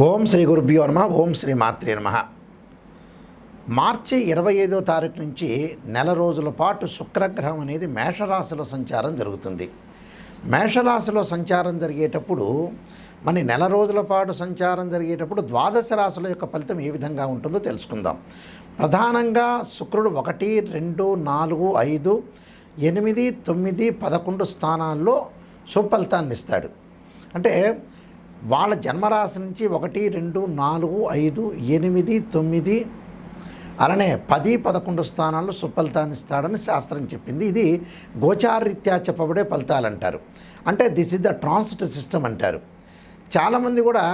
ఓం శ్రీ గురుభ్యో నమ. ఓం శ్రీ మాత్రే నమ. మార్చి 25వ తారీఖు నుంచి నెల రోజుల పాటు శుక్రగ్రహం అనేది మేషరాశిలో సంచారం జరుగుతుంది. మేషరాశిలో సంచారం జరిగేటప్పుడు నెల రోజుల పాటు సంచారం జరిగేటప్పుడు ద్వాదశ రాశుల యొక్క ఫలితం ఏ విధంగా ఉంటుందో తెలుసుకుందాం. ప్రధానంగా శుక్రుడు 1, 2, 4, 5, 8, 9, 11 స్థానాల్లో సుఫలితాన్ని ఇస్తాడు. అంటే వాళ్ళ జన్మరాశి నుంచి 1, 2, 4, 5, 8, 9 అలానే 10, 11 స్థానాల్లో సుఫలితాన్ని ఇస్తాడని శాస్త్రం చెప్పింది. ఇది గోచారరీత్యా చెప్పబడే ఫలితాలు అంటారు. అంటే this is the transit system అంటారు. చాలామంది కూడా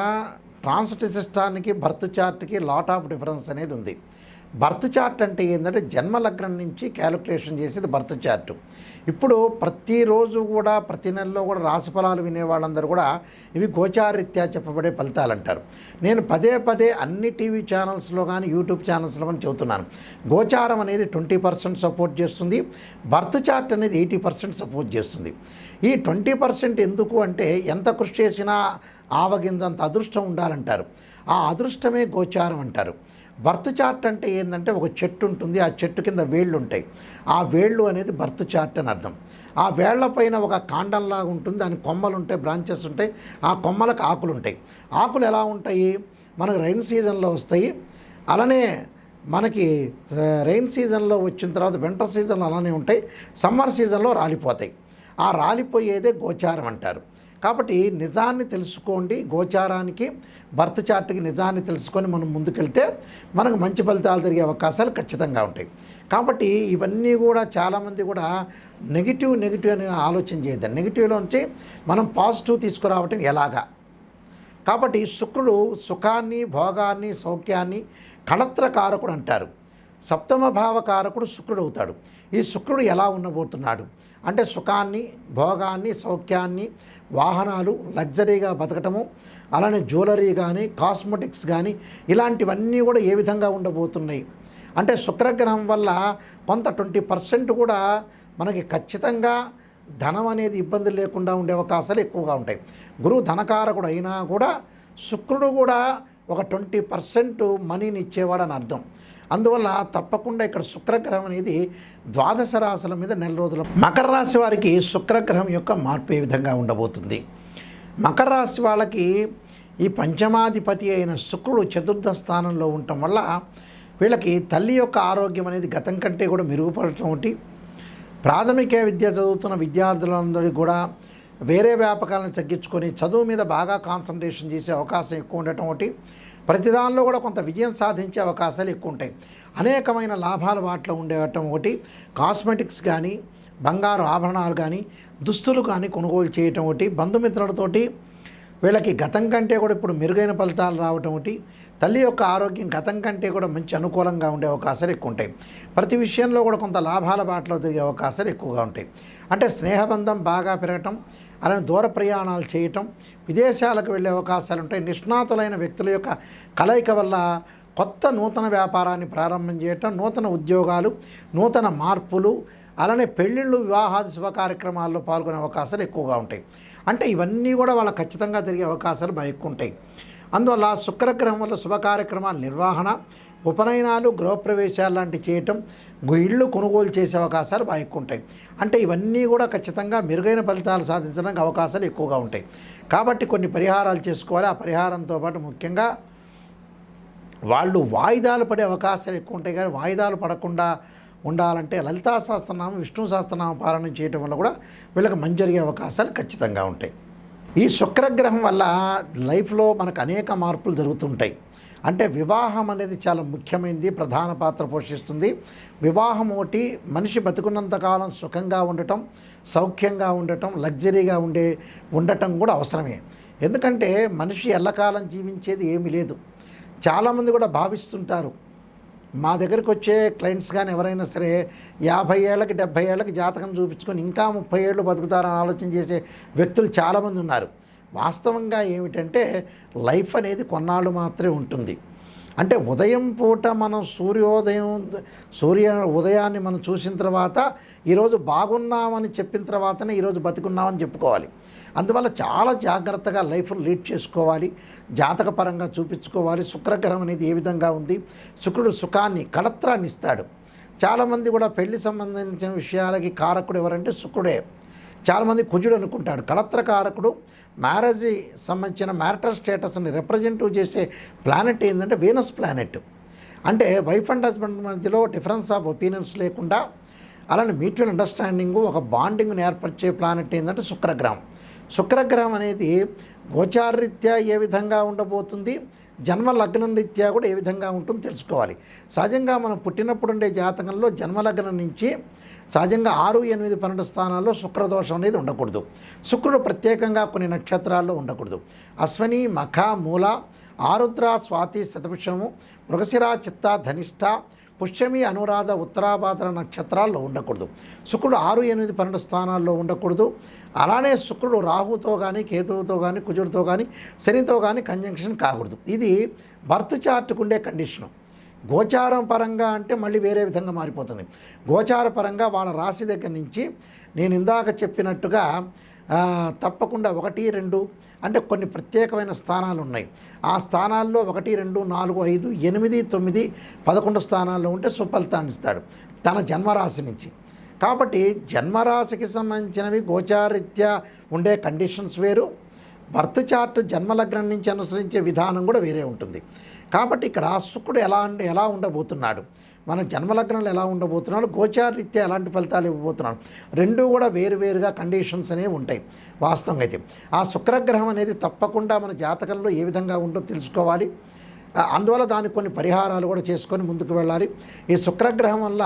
ట్రాన్సిట్ సిస్టానికి బర్త్ చార్ట్కి లాట్ ఆఫ్ డిఫరెన్స్ అనేది ఉంది. బర్త్ చార్ట్ అంటే ఏంటంటే జన్మలగ్నం నుంచి క్యాలిక్యులేషన్ చేసేది బర్త్ చార్టు. ఇప్పుడు ప్రతిరోజు కూడా ప్రతి నెలలో కూడా రాశిఫలాలు వినేవాళ్ళందరూ కూడా ఇవి గోచారరీత్యా చెప్పబడే ఫలితాలు అంటారు. నేను పదే పదే అన్ని టీవీ ఛానల్స్లో కానీ యూట్యూబ్ ఛానల్స్లో కానీ చెబుతున్నాను. గోచారం అనేది 20% సపోర్ట్ చేస్తుంది, బర్త్ చార్ట్ అనేది 80% సపోర్ట్ చేస్తుంది. ఈ 20% ఎందుకు అంటే ఎంత కృషి చేసినా ఆవగింజంత అదృష్టం ఉండాలంటారు. ఆ అదృష్టమే గోచారం అంటారు. బర్త్ చార్ట్ అంటే ఏంటంటే ఒక చెట్టు ఉంటుంది, ఆ చెట్టు కింద వేళ్ళు ఉంటాయి. ఆ వేళ్ళు అనేది బర్త్ చార్ట్ అని అర్థం. ఆ వేళ్ల పైన ఒక కాండంలాగా ఉంటుంది, దాని కొమ్మలు ఉంటాయి, బ్రాంచెస్ ఉంటాయి. ఆ కొమ్మలకు ఆకులు ఉంటాయి. ఆకులు ఎలా ఉంటాయి? మనకు రైన్ సీజన్లో వస్తాయి, అలానే మనకి రైన్ సీజన్లో వచ్చిన తర్వాత వింటర్ సీజన్లో అలానే ఉంటాయి, సమ్మర్ సీజన్లో రాలిపోతాయి. ఆ రాలిపోయేదే గోచారం అంటారు. కాబట్టి నిజాన్ని తెలుసుకోండి. గోచారానికి బర్త్ చార్ట్కి నిజాన్ని తెలుసుకొని మనం ముందుకెళ్తే మనకు మంచి ఫలితాలు జరిగే అవకాశాలు ఖచ్చితంగా ఉంటాయి. కాబట్టి ఇవన్నీ కూడా చాలామంది కూడా నెగిటివ్ అని ఆలోచన చేయద్దండి. నెగిటివ్లోంచి మనం పాజిటివ్ తీసుకురావటం ఎలాగా? కాబట్టి శుక్రుడు సుఖాన్ని, భోగాన్ని, సౌఖ్యాన్ని కళత్రకారకుడు అంటారు. సప్తమ భావకారకుడు శుక్రుడు అవుతాడు. ఈ శుక్రుడు ఎలా ఉండబోతున్నాడు అంటే సుఖాన్ని, భోగాన్ని, సౌఖ్యాన్ని, వాహనాలు, లగ్జరీగా బతకటము, అలానే జ్యువెలరీ కానీ, కాస్మెటిక్స్ కానీ ఇలాంటివన్నీ కూడా ఏ విధంగా ఉండబోతున్నాయి అంటే శుక్రగ్రహం వల్ల కొంత 20% కూడా మనకి ఖచ్చితంగా ధనం అనేది ఇబ్బంది లేకుండా ఉండే అవకాశాలు ఎక్కువగా ఉంటాయి. గురువు ధనకారకుడు అయినా కూడా శుక్రుడు కూడా ఒక 20% మనీని ఇచ్చేవాడని అర్థం. అందువల్ల తప్పకుండా ఇక్కడ శుక్రగ్రహం అనేది ద్వాదశ రాశుల మీద నెల రోజుల. మకర రాశి వారికి శుక్రగ్రహం యొక్క మార్పు ఏ విధంగా ఉండబోతుంది? మకర రాశి వాళ్ళకి ఈ పంచమాధిపతి అయిన శుక్రుడు చతుర్థ స్థానంలో ఉండటం వల్ల వీళ్ళకి తల్లి యొక్క ఆరోగ్యం అనేది గతం కంటే కూడా మెరుగుపడటం ఒకటి, ప్రాథమిక విద్య చదువుతున్న విద్యార్థులందరికీ కూడా వేరే వ్యాపకాలను తగ్గించుకొని చదువు మీద బాగా కాన్సన్ట్రేషన్ చేసే అవకాశం ఎక్కువ ఉండటం ఒకటి, ప్రతిదానిలో కూడా కొంత విజయం సాధించే అవకాశాలు ఎక్కువ ఉంటాయి. అనేకమైన లాభాలు వాటిలో ఉండేయటం ఒకటి, కాస్మెటిక్స్ కానీ, బంగారు ఆభరణాలు కానీ, దుస్తులు కానీ కొనుగోలు చేయటం ఒకటి, బంధుమిత్రులతోటి వీళ్ళకి గతం కంటే కూడా ఇప్పుడు మెరుగైన ఫలితాలు రావటం ఒకటి, తల్లి యొక్క ఆరోగ్యం గతం కంటే కూడా మంచి అనుకూలంగా ఉండే అవకాశాలు ఎక్కువ ఉంటాయి. ప్రతి విషయంలో కూడా కొంత లాభాల బాటలో తిరిగే అవకాశాలు ఎక్కువగా ఉంటాయి. అంటే స్నేహబంధం బాగా పెరగటం, అలానే దూర ప్రయాణాలు చేయటం, విదేశాలకు వెళ్ళే అవకాశాలు ఉంటాయి. నిష్ణాతులైన వ్యక్తుల యొక్క కలయిక వల్ల కొత్త నూతన వ్యాపారాన్ని ప్రారంభం చేయటం, నూతన ఉద్యోగాలు, నూతన మార్పులు, అలానే పెళ్ళిళ్ళు, వివాహాది శుభ కార్యక్రమాల్లో పాల్గొనే అవకాశాలు ఎక్కువగా ఉంటాయి. అంటే ఇవన్నీ కూడా వాళ్ళకి ఖచ్చితంగా జరిగే అవకాశాలు బాగా ఎక్కువ ఉంటాయి. అందువల్ల శుక్రగ్రహం వల్ల శుభ కార్యక్రమాల నిర్వహణ, ఉపనయనాలు, గృహప్రవేశాలు లాంటివి చేయటం, ఇళ్ళు కొనుగోలు చేసే అవకాశాలు బాగా ఎక్కువ ఉంటాయి. అంటే ఇవన్నీ కూడా ఖచ్చితంగా మెరుగైన ఫలితాలు సాధించడానికి అవకాశాలు ఎక్కువగా ఉంటాయి. కాబట్టి కొన్ని పరిహారాలు చేసుకోవాలి. ఆ పరిహారంతో పాటు ముఖ్యంగా వాళ్ళు వాయిదాలు పడే అవకాశాలు ఎక్కువ ఉంటాయి. కానీ వాయిదాలు పడకుండా ఉండాలంటే లలితా సహస్రనామం, విష్ణు సహస్రనామ పారాయణం చేయటం వల్ల కూడా వీళ్ళకి మంచి జరిగే అవకాశాలు ఖచ్చితంగా ఉంటాయి. ఈ శుక్రగ్రహం వల్ల లైఫ్లో మనకు అనేక మార్పులు జరుగుతుంటాయి. అంటే వివాహం అనేది చాలా ముఖ్యమైనది, ప్రధాన పాత్ర పోషిస్తుంది. వివాహం ఒకటి మనిషి బతుకున్నంతకాలం సుఖంగా ఉండటం, సౌఖ్యంగా ఉండటం, లగ్జరీగా ఉండటం కూడా అవసరమే. ఎందుకంటే మనిషి ఎల్లకాలం జీవించేది ఏమీ లేదు. చాలామంది కూడా భావిస్తుంటారు, మా దగ్గరికి వచ్చే క్లయింట్స్ కానీ ఎవరైనా సరే 50 ఏళ్ళకి 70 ఏళ్ళకి జాతకం చూపించుకొని ఇంకా 30 ఏళ్ళు బతుకుతారని ఆలోచన చేసే వ్యక్తులు చాలామంది ఉన్నారు. వాస్తవంగా ఏమిటంటే లైఫ్ అనేది కొన్నాళ్ళు మాత్రమే ఉంటుంది. అంటే ఉదయం పూట మనం ఉదయాన్ని మనం చూసిన తర్వాత ఈరోజు బాగున్నామని చెప్పిన తర్వాతనే ఈరోజు బతికున్నామని చెప్పుకోవాలి. అందువల్ల చాలా జాగ్రత్తగా లైఫ్ను లీడ్ చేసుకోవాలి, జాతకపరంగా చూపించుకోవాలి. శుక్రగ్రహం అనేది ఏ విధంగా ఉంది, శుక్రుడు సుఖాన్ని కళత్రాన్ని ఇస్తాడు. చాలామంది కూడా పెళ్లి సంబంధించిన విషయాలకి కారకుడు ఎవరంటే శుక్రుడే. చాలామంది కుజుడు అనుకుంటాడు. కళత్ర కారకుడు మ్యారేజ్ సంబంధించిన మ్యారిటల్ స్టేటస్ని రిప్రజెంటివ్ చేసే ప్లానెట్ ఏంటంటే వీనస్ ప్లానెట్. అంటే వైఫ్ అండ్ హస్బెండ్ మధ్యలో డిఫరెన్స్ ఆఫ్ ఒపీనియన్స్ లేకుండా అలానే మ్యూచువల్ అండర్స్టాండింగు, ఒక బాండింగ్ని ఏర్పరిచే ప్లానెట్ ఏంటంటే శుక్రగ్రహం. శుక్రగ్రహం అనేది గోచారరీత్యా ఏ విధంగా ఉండబోతుంది, జన్మ లగ్నం రీత్యా కూడా ఏ విధంగా ఉంటుందో తెలుసుకోవాలి. సహజంగా మనం పుట్టినప్పుడు ఉండే జాతకంలో జన్మలగ్నం నుంచి సహజంగా 6, 8, 12 స్థానాల్లో శుక్రదోషం అనేది ఉండకూడదు. శుక్రుడు ప్రత్యేకంగా కొన్ని నక్షత్రాల్లో ఉండకూడదు. అశ్వని, మఖ, మూల, ఆరుద్ర, స్వాతి, శతభిషము, మృగశిర, చిత్త, ధనిష్ట, పుష్యమి, అనురాధ, ఉత్తరాభాద్ర నక్షత్రాల్లో ఉండకూడదు. శుక్రుడు 6, 8, 12 స్థానాల్లో ఉండకూడదు. అలానే శుక్రుడు రాహుతో కానీ, కేతువుతో కానీ, కుజుడితో కానీ, శనితో కానీ కంజంక్షన్ కాకూడదు. ఇది బర్త్ చార్ట్కు ఉండే కండిషను. గోచారం పరంగా అంటే మళ్ళీ వేరే విధంగా మారిపోతుంది. గోచార పరంగా వాళ్ళ రాశి దగ్గర నుంచి నేను ఇందాక చెప్పినట్టుగా తప్పకుండా 1, 2 అంటే కొన్ని ప్రత్యేకమైన స్థానాలు ఉన్నాయి. ఆ స్థానాల్లో 1, 2, 4, 5, 8, 9, 11 స్థానాల్లో ఉంటే సుఫలితాన్ని ఇస్తాడు తన జన్మరాశి నుంచి. కాబట్టి జన్మరాశికి సంబంధించినవి గోచారీత్యా ఉండే కండిషన్స్ వేరు, బర్త్ చార్ట్ జన్మలగ్నం నుంచి అనుసరించే విధానం కూడా వేరే ఉంటుంది. కాబట్టి ఇక్కడ శుక్రుడు ఎలా ఉండబోతున్నాడు, మన జన్మలగ్నంలో ఎలా ఉండబోతున్నాడు, గోచారరీత్యా ఎలాంటి ఫలితాలు ఇవ్వబోతున్నాడు, రెండూ కూడా వేరువేరుగా కండిషన్స్ అనేవి ఉంటాయి. వాస్తవంగా అయితే ఆ శుక్రగ్రహం అనేది తప్పకుండా మన జాతకంలో ఏ విధంగా ఉందో తెలుసుకోవాలి. అందువల్ల దానికి కొన్ని పరిహారాలు కూడా చేసుకొని ముందుకు వెళ్ళాలి. ఈ శుక్రగ్రహం వల్ల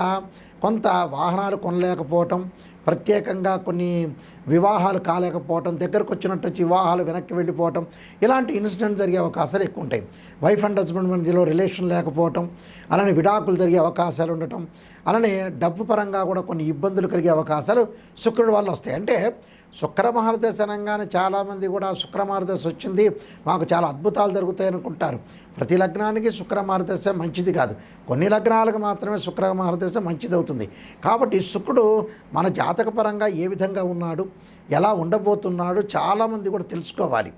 కొంత వాహనాలు కొనలేకపోవటం, ప్రత్యేకంగా కొన్ని వివాహాలు కాలేకపోవటం, దగ్గరకు వచ్చినట్టు వివాహాలు వెనక్కి వెళ్ళిపోవటం, ఇలాంటి ఇన్సిడెంట్ జరిగే అవకాశాలు ఎక్కువ ఉంటాయి. వైఫ్ అండ్ హస్బెండ్ మధ్యలో రిలేషన్ లేకపోవటం, అలానే విడాకులు జరిగే అవకాశాలు ఉండటం, అలానే డబ్బు పరంగా కూడా కొన్ని ఇబ్బందులు కలిగే అవకాశాలు శుక్రుడి వల్ల వస్తాయి. అంటే శుక్ర మహర్దశ అనగానే చాలామంది కూడా శుక్ర మహర్దశ వచ్చింది మాకు చాలా అద్భుతాలు జరుగుతాయి అనుకుంటారు. ప్రతి లగ్నానికి శుక్ర మహర్దశ మంచిది కాదు, కొన్ని లగ్నాలకు మాత్రమే శుక్ర మహర్దశ మంచిది అవుతుంది. కాబట్టి శుక్రుడు మన జాతకపరంగా ఏ విధంగా ఉన్నాడు, ఎలా ఉండబోతున్నాడు చాలామంది కూడా తెలుసుకోవాలి.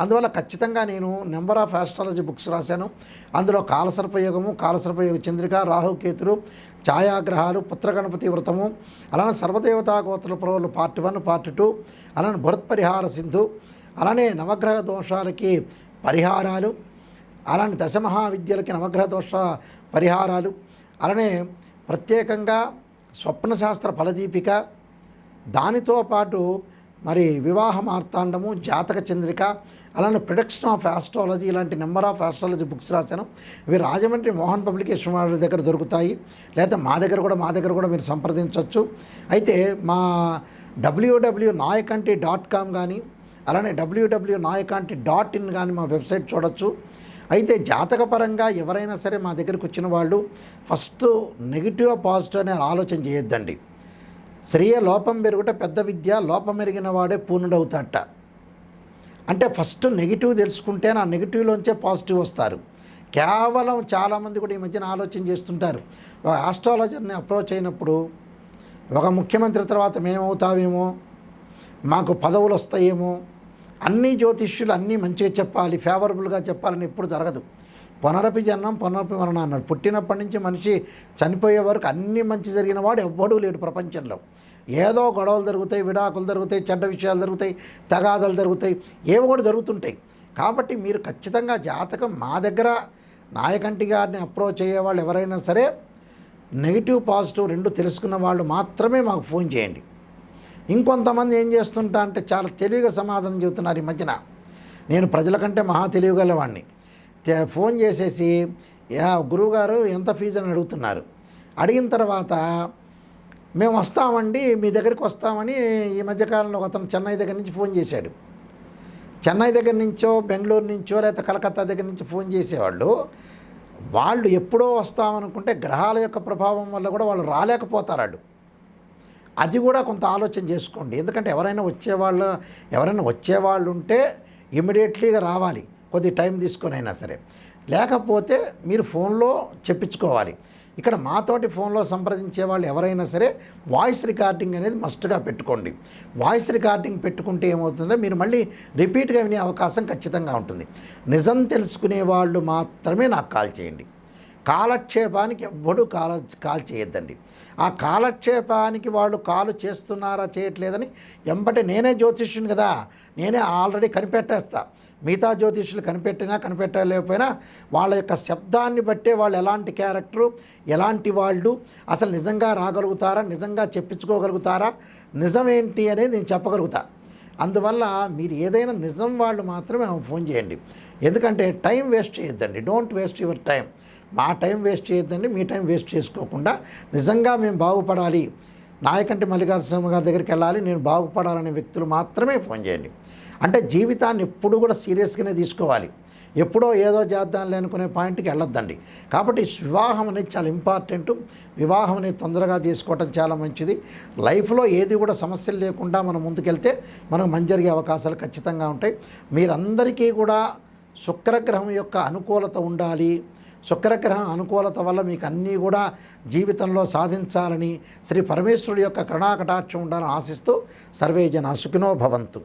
అందువల్ల ఖచ్చితంగా నేను నెంబర్ ఆఫ్ ఆస్ట్రాలజీ బుక్స్ రాశాను. అందులో కాలసర్పయోగము, కాలసర్పయోగ చంద్రిక, రాహుకేతులు, ఛాయాగ్రహాలు, పుత్రగణపతి వ్రతము, అలానే సర్వదేవతా గోత్ర పురవులు పార్ట్ 1, పార్ట్ 2, అలానే భరత్పరిహార సింధు, అలానే నవగ్రహ దోషాలకి పరిహారాలు, అలానే దశమహావిద్యలకి నవగ్రహ దోష పరిహారాలు, అలానే ప్రత్యేకంగా స్వప్నశాస్త్ర ఫలదీపిక, దానితో పాటు మరి వివాహ మార్తాండము, జాతక చంద్రిక, అలానే ప్రొడక్షన్ ఆఫ్ ఆస్ట్రాలజీ, ఇలాంటి నెంబర్ ఆఫ్ ఆస్ట్రాలజీ బుక్స్ రాశాను. ఇవి రాజమండ్రి మోహన్ పబ్లికేషన్ వాళ్ళ దగ్గర దొరుకుతాయి, లేదా మా దగ్గర కూడా మీరు సంప్రదించవచ్చు. అయితే మా www.nayakanti.com కానీ, అలానే www.nayakanti.in కానీ మా వెబ్సైట్ చూడొచ్చు. అయితే జాతకపరంగా ఎవరైనా సరే మా దగ్గరికి వచ్చిన వాళ్ళు ఫస్ట్ నెగిటివ్ పాజిటివ్ అనే ఆలోచన చేయొద్దండి. శ్రేయ లోపం పెరుగుట పెద్ద విద్య, లోపం ఎరిగిన వాడే పూర్ణుడవుతాట. అంటే ఫస్ట్ నెగిటివ్ తెలుసుకుంటే ఆ నెగిటివ్లోంచే పాజిటివ్ వస్తారు. కేవలం చాలామంది కూడా ఈ మధ్యన ఆలోచన చేస్తుంటారు, ఆస్ట్రాలజర్ని అప్రోచ్ అయినప్పుడు ఒక ముఖ్యమంత్రి తర్వాత మేమవుతామేమో, మాకు పదవులు వస్తాయేమో, అన్ని జ్యోతిష్యులు అన్నీ మంచిగా చెప్పాలి, ఫేవరబుల్గా చెప్పాలని ఎప్పుడు జరగదు. పునరపి జన్మం పునరపి మరణం అన్నాడు. పుట్టినప్పటి నుంచి మనిషి చనిపోయే వరకు అన్నీ మంచి జరిగిన వాడు ఎవ్వడూ లేడు ప్రపంచంలో. ఏదో గొడవలు జరుగుతాయి, విడాకులు జరుగుతాయి, చెడ్డ విషయాలు జరుగుతాయి, తగాదాలు జరుగుతాయి, ఏవో కూడా జరుగుతుంటాయి. కాబట్టి మీరు ఖచ్చితంగా జాతకం మా దగ్గర నాయకంటి గారిని అప్రోచ్ అయ్యేవాళ్ళు ఎవరైనా సరే నెగిటివ్ పాజిటివ్ రెండు తెలుసుకున్న వాళ్ళు మాత్రమే మాకు ఫోన్ చేయండి. ఇంకొంతమంది ఏం చేస్తుంటా అంటే చాలా తెలివిగా సమాధానం చెబుతున్నారు ఈ మధ్యన. నేను ప్రజల కంటే మహా తెలివిగలవాడిని. ఫోన్ చేసేసి గురువుగారు ఎంత ఫీజు అని అడుగుతున్నారు. అడిగిన తర్వాత మేము వస్తామండి, మీ దగ్గరికి వస్తామని ఈ మధ్యకాలంలో అతను చెన్నై దగ్గర నుంచి ఫోన్ చేశాడు. చెన్నై దగ్గర నుంచో, బెంగళూరు నుంచో, లేకపోతే కలకత్తా దగ్గర నుంచి ఫోన్ చేసేవాళ్ళు వాళ్ళు ఎప్పుడో వస్తామనుకుంటే గ్రహాల యొక్క ప్రభావం వల్ల కూడా వాళ్ళు రాలేకపోతారు. అది కూడా కొంత ఆలోచన చేసుకోండి. ఎందుకంటే ఎవరైనా వచ్చేవాళ్ళు ఉంటే ఇమ్మీడియట్లీగా రావాలి, కొద్ది టైం తీసుకొని అయినా సరే. లేకపోతే మీరు ఫోన్లో చెప్పించుకోవాలి. ఇక్కడ మాతోటి ఫోన్లో సంప్రదించే వాళ్ళు ఎవరైనా సరే వాయిస్ రికార్డింగ్ అనేది మస్ట్గా పెట్టుకోండి. వాయిస్ రికార్డింగ్ పెట్టుకుంటే ఏమవుతుందో మీరు మళ్ళీ రిపీట్గా వినే అవకాశం ఖచ్చితంగా ఉంటుంది. నిజం తెలుసుకునే వాళ్ళు మాత్రమే నాకు కాల్ చేయండి. కాలక్షేపానికి ఎవ్వడూ కాల్ చేయొద్దండి. ఆ కాలక్షేపానికి వాళ్ళు కాలు చేస్తున్నారా చేయట్లేదని ఎంబటే నేనే జ్యోతిష్యుని కదా, నేనే ఆల్రెడీ కనిపెట్టేస్తా. మిగతా జ్యోతిష్యులు కనిపెట్టలేకపోయినా వాళ్ళ యొక్క శబ్దాన్ని బట్టే వాళ్ళు ఎలాంటి క్యారెక్టరు, ఎలాంటి వాళ్ళు, అసలు నిజంగా రాగలుగుతారా, నిజంగా చెప్పించుకోగలుగుతారా, నిజమేంటి అనేది నేను చెప్పగలుగుతా. అందువల్ల మీరు ఏదైనా నిజం వాళ్ళు మాత్రమే ఫోన్ చేయండి. ఎందుకంటే టైం వేస్ట్ చేయొద్దండి. Don't waste your time. మా టైం వేస్ట్ చేయొద్దండి, మీ టైం వేస్ట్ చేసుకోకుండా నిజంగా మేము బాగుపడాలి, నాయకంటి మల్లికార్జున గారి దగ్గరికి వెళ్ళాలి, నేను బాగుపడాలనే వ్యక్తులు మాత్రమే ఫోన్ చేయండి. అంటే జీవితాన్ని ఎప్పుడు కూడా సీరియస్గానే తీసుకోవాలి. ఎప్పుడో ఏదో చేద్దాంలే అనుకునే పాయింట్కి వెళ్ళొద్దండి. కాబట్టి వివాహం అనేది చాలా ఇంపార్టెంట్. వివాహం అనేది తొందరగా చేసుకోవటం చాలా మంచిది. లైఫ్లో ఏది కూడా సమస్యలు లేకుండా మనం ముందుకెళ్తే మనకు మంచి జరిగే అవకాశాలు ఖచ్చితంగా ఉంటాయి. మీరందరికీ కూడా శుక్రగ్రహం యొక్క అనుకూలత ఉండాలి. శుక్రగ్రహం అనుకూలత వల్ల మీకు అన్నీ కూడా జీవితంలో సాధించాలని శ్రీ పరమేశ్వరుడి యొక్క కరుణాకటాక్షం ఉండాలని ఆశిస్తూ సర్వే జనా సుఖినో భవంతు.